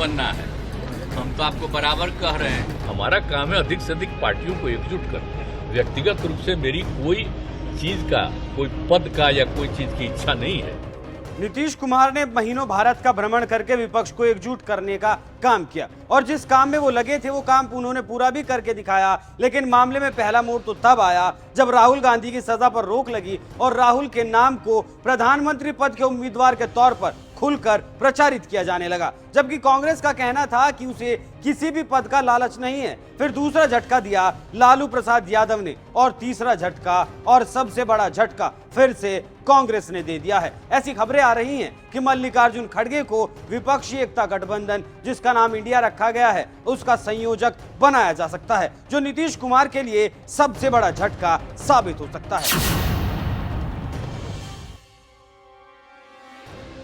बनना है। हम तो आपको बराबर कह रहे हैं, हमारा काम है अधिक से अधिक पार्टियों को एकजुट करना। व्यक्तिगत रूप से मेरी कोई चीज का, कोई पद का या कोई चीज की इच्छा नहीं है। नीतीश कुमार ने महीनों भारत का भ्रमण करके विपक्ष को एकजुट करने का काम किया और जिस काम में वो लगे थे वो काम उन्होंने पूरा भी करके दिखाया। लेकिन मामले में पहला मोड़ तो तब आया जब राहुल गांधी की सजा पर रोक लगी और राहुल के नाम को प्रधानमंत्री पद के उम्मीदवार के तौर पर खुलकर प्रचारित किया जाने लगा, जबकि कांग्रेस का कहना था कि उसे किसी भी पद का लालच नहीं है। फिर दूसरा झटका दिया लालू प्रसाद यादव ने और तीसरा झटका और सबसे बड़ा झटका फिर से कांग्रेस ने दे दिया है। ऐसी खबरें आ रही हैं कि मल्लिकार्जुन खड़गे को विपक्षी एकता गठबंधन, जिसका नाम इंडिया रखा गया है, उसका संयोजक बनाया जा सकता है, जो नीतीश कुमार के लिए सबसे बड़ा झटका साबित हो सकता है।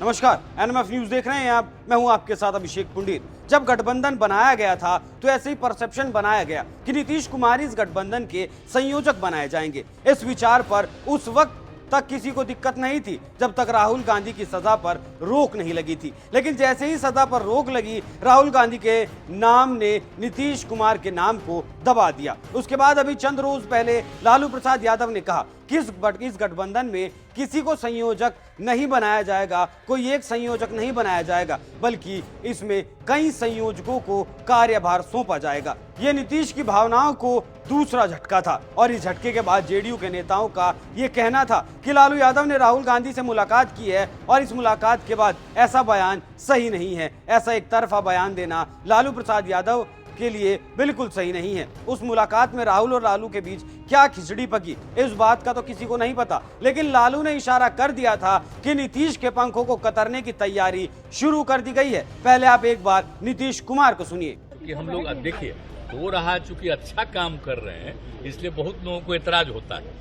नमस्कार, एनएमएफ न्यूज देख रहे हैं आप, मैं हूं आपके साथ अभिषेक पुंडीर। जब गठबंधन बनाया गया था तो ऐसे ही परसेप्शन बनाया गया कि नीतीश कुमार इस गठबंधन के संयोजक बनाए जाएंगे। इस विचार पर उस वक्त तक किसी को दिक्कत नहीं थी जब तक राहुल गांधी की सजा पर रोक नहीं लगी थी। लेकिन जैसे ही सजा पर रोक लगी, राहुल गांधी के नाम ने नीतीश कुमार के नाम को दबा दिया। उसके बाद अभी चंद रोज पहले लालू प्रसाद यादव ने कहा कि इस गठबंधन में किसी को संयोजक नहीं बनाया जाएगा, कोई एक संयोजक नहीं बनाया जाएगा, बल्कि इसमें कई संयोजकों को कार्यभार सौंपा जाएगा। ये नीतीश की भावनाओं को दूसरा झटका था और इस झटके के बाद जेडीयू के नेताओं का ये कहना था कि लालू यादव ने राहुल गांधी से मुलाकात की है और इस मुलाकात के बाद ऐसा बयान सही नहीं है। ऐसा एक तरफा बयान देना लालू प्रसाद यादव के लिए बिल्कुल सही नहीं है। उस मुलाकात में राहुल और लालू के बीच क्या खिचड़ी पकी, इस बात का तो किसी को नहीं पता, लेकिन लालू ने इशारा कर दिया था कि नीतीश के पंखों को कतरने की तैयारी शुरू कर दी गई है। पहले आप एक बार नीतीश कुमार को सुनिए। कि हम लोग देखिए हो रहा है, चूंकि अच्छा काम कर रहे हैं इसलिए बहुत लोगों को एतराज होता है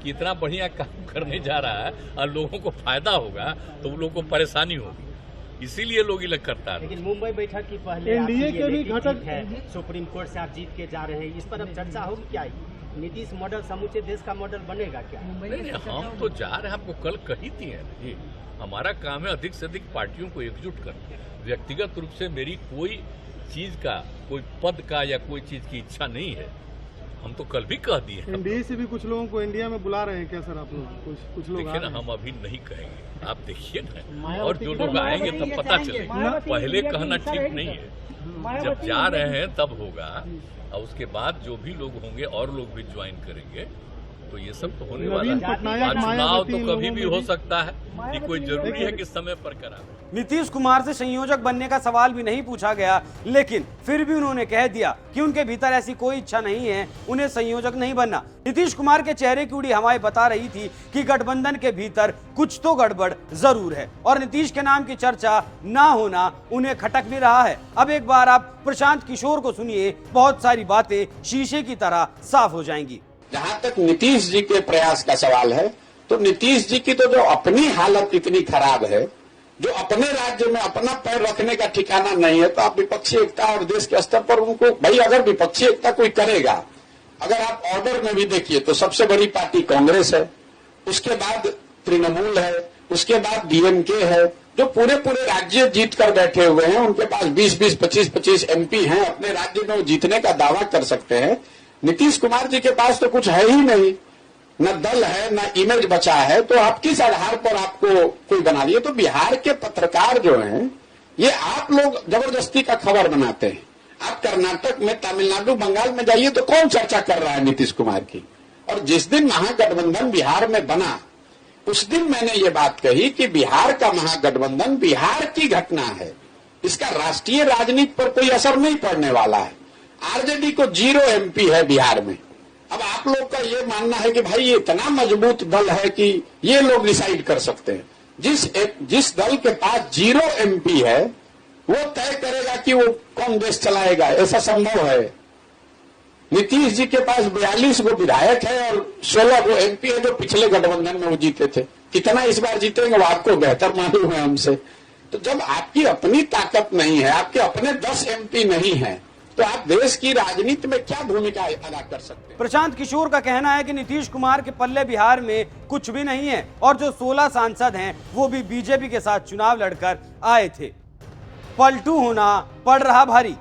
कि इतना बढ़िया काम करने जा रहा है और लोगों को फायदा होगा तो उन लोगों को परेशानी होगी, इसीलिए लोग इलेक्ट करता है। लेकिन मुंबई बैठक की पहले एनडीए के भी घटक है, सुप्रीम कोर्ट से आप जीत के जा रहे हैं, इस पर अब चर्चा होगी क्या? नीतीश मॉडल समूचे देश का मॉडल बनेगा क्या? नहीं, हम तो जा रहे हैं, आपको कल कही थी जी, हमारा काम है अधिक से अधिक पार्टियों को एकजुट करना। व्यक्तिगत रूप से मेरी कोई चीज का, कोई पद का या कोई चीज की इच्छा नहीं है। हम तो कल भी कह दिए। एनडीए से भी कुछ लोगों को इंडिया में बुला रहे हैं क्या सर आप लोग? कुछ लोग देखिए ना, हम अभी नहीं कहेंगे, आप देखिए ना, और जो लोग आएंगे तब पता चलेगा। पहले कहना ठीक नहीं है, जब जा रहे हैं तब होगा और उसके बाद जो भी लोग होंगे और लोग भी ज्वाइन करेंगे तो ये सब तो होने वाला है। चुनाव तो कभी भी हो सकता है, ये कोई जरूरी है कि समय पर करा। नीतीश कुमार से संयोजक बनने का सवाल भी नहीं पूछा गया, लेकिन फिर भी उन्होंने कह दिया कि उनके भीतर ऐसी कोई इच्छा नहीं है, उन्हें संयोजक नहीं बनना। नीतीश कुमार के चेहरे की उड़ी हवाएं बता रही थी कि गठबंधन के भीतर कुछ तो गड़बड़ जरूर है और नीतीश के नाम की चर्चा ना होना उन्हें खटक भी रहा है। अब एक बार आप प्रशांत किशोर को सुनिए, बहुत सारी बातें शीशे की तरह साफ हो जाएंगी। जहां तक नीतीश जी के प्रयास का सवाल है, तो नीतीश जी की तो जो अपनी हालत इतनी खराब है, जो अपने राज्य में अपना पैर रखने का ठिकाना नहीं है, तो आप विपक्षी एकता और देश के स्तर पर उनको, भाई अगर विपक्षी एकता कोई करेगा, अगर आप ऑर्डर में भी देखिए तो सबसे बड़ी पार्टी कांग्रेस है, उसके बाद तृणमूल है, उसके बाद डीएमके है, जो पूरे राज्य जीत कर बैठे हुए हैं। उनके पास 20-20, 25-25 एमपी हैं, अपने राज्य में वो जीतने का दावा कर सकते हैं। नीतीश कुमार जी के पास तो कुछ है ही नहीं, न दल है न इमेज बचा है, तो आप किस आधार पर आपको कोई बना लिए? तो बिहार के पत्रकार जो हैं, ये आप लोग जबरदस्ती का खबर बनाते हैं। आप कर्नाटक में, तमिलनाडु, बंगाल में जाइए तो कौन चर्चा कर रहा है नीतीश कुमार की? और जिस दिन महागठबंधन बिहार में बना, उस दिन मैंने ये बात कही कि बिहार का महागठबंधन बिहार की घटना है, इसका राष्ट्रीय राजनीति पर कोई असर नहीं पड़ने वाला है। आरजेडी को 0 एमपी है बिहार में। अब आप लोग का ये मानना है कि भाई ये इतना मजबूत दल है कि ये लोग डिसाइड कर सकते हैं। जिस दल के पास 0 एमपी है वो तय करेगा कि वो कौन देश चलाएगा, ऐसा संभव है? नीतीश जी के पास 42 गो विधायक है और 16 गो एमपी है, जो पिछले गठबंधन में वो जीते थे। कितना इस बार जीतेंगे वो आपको बेहतर मालूम है हमसे। तो जब आपकी अपनी ताकत नहीं है, आपके अपने 10 एमपी नहीं है, तो आप देश की राजनीति में क्या भूमिका अदा कर सकते हैं? प्रशांत किशोर का कहना है कि नीतीश कुमार के पल्ले बिहार में कुछ भी नहीं है और जो 16 सांसद हैं वो भी बीजेपी के साथ चुनाव लड़कर आए थे। पलटू होना पड़ रहा भारी।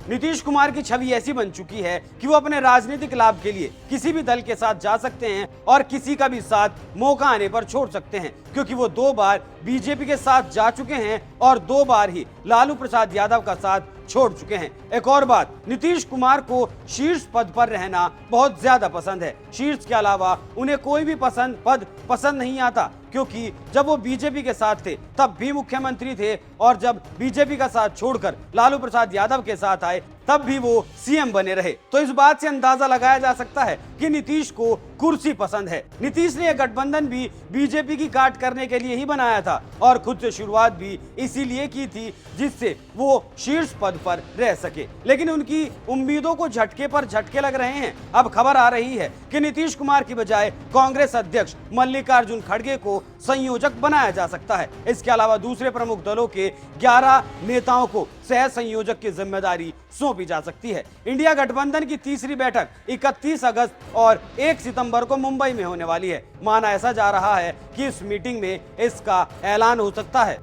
नीतीश कुमार की छवि ऐसी बन चुकी है कि वो अपने राजनीतिक लाभ के लिए किसी भी दल के साथ जा सकते हैं और किसी का भी साथ मौका आने पर छोड़ सकते हैं, क्योंकि वो 2 बार बीजेपी के साथ जा चुके हैं और 2 बार ही लालू प्रसाद यादव का साथ छोड़ चुके हैं। एक और बात, नीतीश कुमार को शीर्ष पद पर रहना बहुत ज्यादा पसंद है। शीर्ष के अलावा उन्हें कोई भी पद पसंद नहीं आता, क्योंकि जब वो बीजेपी के साथ थे तब भी मुख्यमंत्री थे और जब बीजेपी का साथ छोड़कर लालू प्रसाद यादव के साथ आए तब भी वो सीएम बने रहे। तो इस बात से अंदाजा लगाया जा सकता है कि नीतीश को कुर्सी पसंद है। नीतीश ने यह गठबंधन भी बीजेपी की काट करने के लिए ही बनाया था और खुद से शुरुआत भी इसीलिए की थी जिससे वो शीर्ष पद पर रह सके। लेकिन उनकी उम्मीदों को झटके पर झटके लग रहे हैं। अब खबर आ रही है कि नीतीश कुमार की बजाय कांग्रेस अध्यक्ष मल्लिकार्जुन खड़गे को संयोजक बनाया जा सकता है। इसके अलावा दूसरे प्रमुख दलों के 11 नेताओं को सह संयोजक की जिम्मेदारी सौंपी जा सकती है। इंडिया गठबंधन की तीसरी बैठक 31 अगस्त और 1 सितंबर को मुंबई में होने वाली है। माना ऐसा जा रहा है कि इस मीटिंग में इसका ऐलान हो सकता है।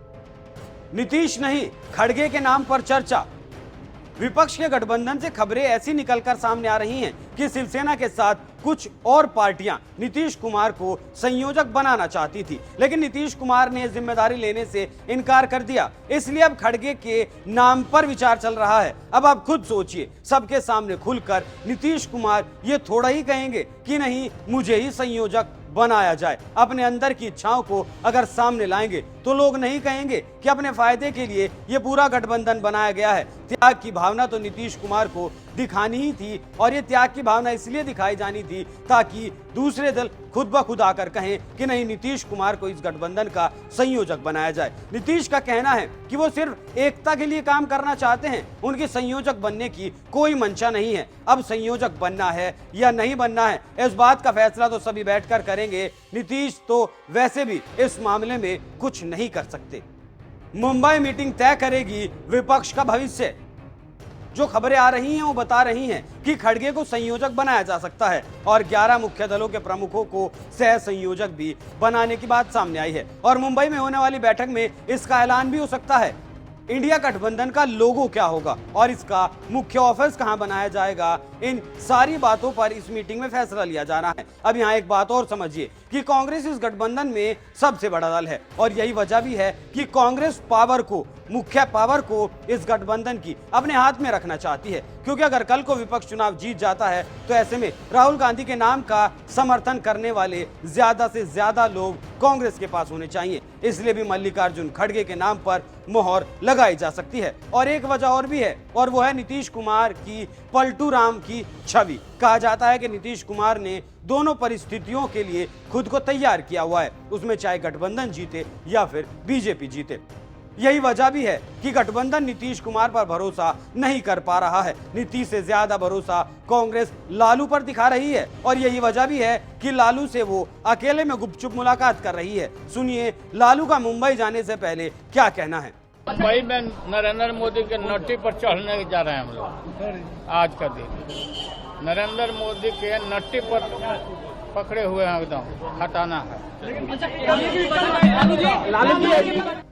नीतीश नहीं, खड़गे के नाम पर चर्चा। विपक्ष के गठबंधन से खबरें ऐसी निकलकर सामने आ रही हैं कि शिवसेना के साथ कुछ और पार्टियां नीतीश कुमार को संयोजक बनाना चाहती थी, लेकिन नीतीश कुमार ने जिम्मेदारी लेने से इनकार कर दिया। इसलिए अब खड़गे के नाम पर विचार चल रहा है। अब आप खुद सोचिए, सबके सामने खुलकर नीतीश कुमार ये थोड़ा ही कहेंगे कि नहीं, मुझे ही संयोजक बनाया जाए। अपने अंदर की इच्छाओं को अगर सामने लाएंगे तो लोग नहीं कहेंगे कि अपने फायदे के लिए ये पूरा गठबंधन बनाया गया है। त्याग की भावना तो नीतीश कुमार को दिखानी ही थी और ये त्याग की भावना इसलिए दिखाई जानी थी ताकि दूसरे दल खुद ब खुद आकर कहें कि नहीं, नीतीश कुमार को इस गठबंधन का संयोजक बनाया जाए। नीतीश का कहना है कि वो सिर्फ एकता के लिए काम करना चाहते हैं, उनके संयोजक बनने की कोई मंशा नहीं है। अब संयोजक बनना है या नहीं बनना है, इस बात का फैसला तो सभी बैठकर करेंगे। नीतीश तो वैसे भी इस मामले में कुछ नहीं कर सकते। मुंबई मीटिंग तय करेगी विपक्ष का भविष्य। जो खबरें आ रही हैं वो बता रही हैं कि खड़गे को संयोजक बनाया जा सकता है और 11 मुख्य दलों के प्रमुखों को सह संयोजक भी बनाने की बात सामने आई है और मुंबई में होने वाली बैठक में इसका ऐलान भी हो सकता है। इंडिया गठबंधन का लोगो क्या होगा और इसका मुख्य ऑफिस कहां बनाया जाएगा, इन सारी बातों पर इस मीटिंग में फैसला लिया जाना है। अब यहाँ एक बात और समझिए कि कांग्रेस इस गठबंधन में सबसे बड़ा दल है और यही वजह भी है कि कांग्रेस मुख्य पावर को इस गठबंधन की अपने हाथ में रखना चाहती है, क्योंकि अगर कल को विपक्ष चुनाव जीत जाता है तो ऐसे में राहुल गांधी के नाम का समर्थन करने वाले ज्यादा से ज्यादा लोग कांग्रेस के पास होने चाहिए। इसलिए भी मल्लिकार्जुन खड़गे के नाम पर मोहर लगाई जा सकती है। और एक वजह और भी है और वो है नीतीश कुमार की पलटू राम की छवि। कहा जाता है कि नीतीश कुमार ने दोनों परिस्थितियों के लिए खुद को तैयार किया हुआ है, उसमें चाहे गठबंधन जीते या फिर बीजेपी जीते। यही वजह भी है कि गठबंधन नीतीश कुमार पर भरोसा नहीं कर पा रहा है। नीतीश से ज्यादा भरोसा कांग्रेस लालू पर दिखा रही है और यही वजह भी है कि लालू से वो अकेले में गुपचुप मुलाकात कर रही है। सुनिए लालू का मुंबई जाने से पहले क्या कहना है। मुंबई में नरेंद्र मोदी के नट्टी पर चढ़ने जा रहे हैं हम लोग। आज का दिन नरेंद्र मोदी के नट्टी पर पकड़े हुए हैं, एकदम हटाना है।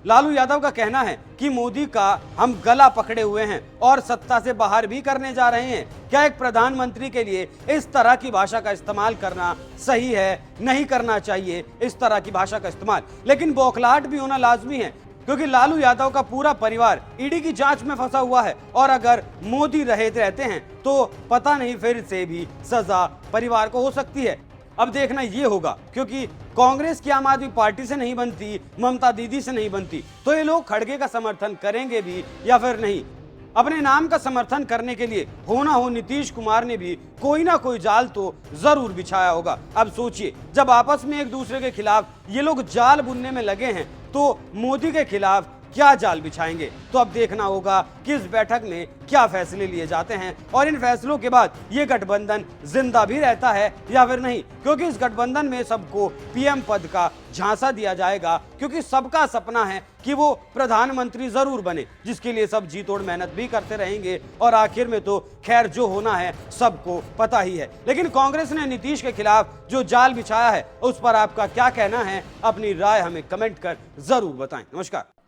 लालू यादव का कहना है कि मोदी का हम गला पकड़े हुए हैं और सत्ता से बाहर भी करने जा रहे हैं। क्या एक प्रधानमंत्री के लिए इस तरह की भाषा का इस्तेमाल करना सही है? नहीं करना चाहिए इस तरह की भाषा का इस्तेमाल, लेकिन बौखलाहट भी होना लाजमी है क्योंकि लालू यादव का पूरा परिवार ईडी की जांच में फंसा हुआ है और अगर मोदी रहते हैं तो पता नहीं फिर से भी सजा परिवार को हो सकती है। अब देखना ये होगा, क्योंकि कांग्रेस की आम आदमी पार्टी से नहीं बनती, ममता दीदी से नहीं बनती, तो ये लोग खड़गे का समर्थन करेंगे भी या फिर नहीं। अपने नाम का समर्थन करने के लिए होना हो नीतीश कुमार ने भी कोई ना कोई जाल तो जरूर बिछाया होगा। अब सोचिए, जब आपस में एक दूसरे के खिलाफ ये लोग जाल बुनने में लगे हैं तो मोदी के खिलाफ क्या जाल बिछाएंगे। तो अब देखना होगा कि इस बैठक में क्या फैसले लिए जाते हैं और इन फैसलों के बाद ये गठबंधन जिंदा भी रहता है या फिर नहीं, क्योंकि इस गठबंधन में सबको पीएम पद का झांसा दिया जाएगा, क्योंकि सबका सपना है कि वो प्रधानमंत्री जरूर बने, जिसके लिए सब जी तोड़ मेहनत भी करते रहेंगे और आखिर में तो खैर जो होना है सबको पता ही है। लेकिन कांग्रेस ने नीतीश के खिलाफ जो जाल बिछाया है उस पर आपका क्या कहना है? अपनी राय हमें कमेंट कर जरूर बताएं। नमस्कार।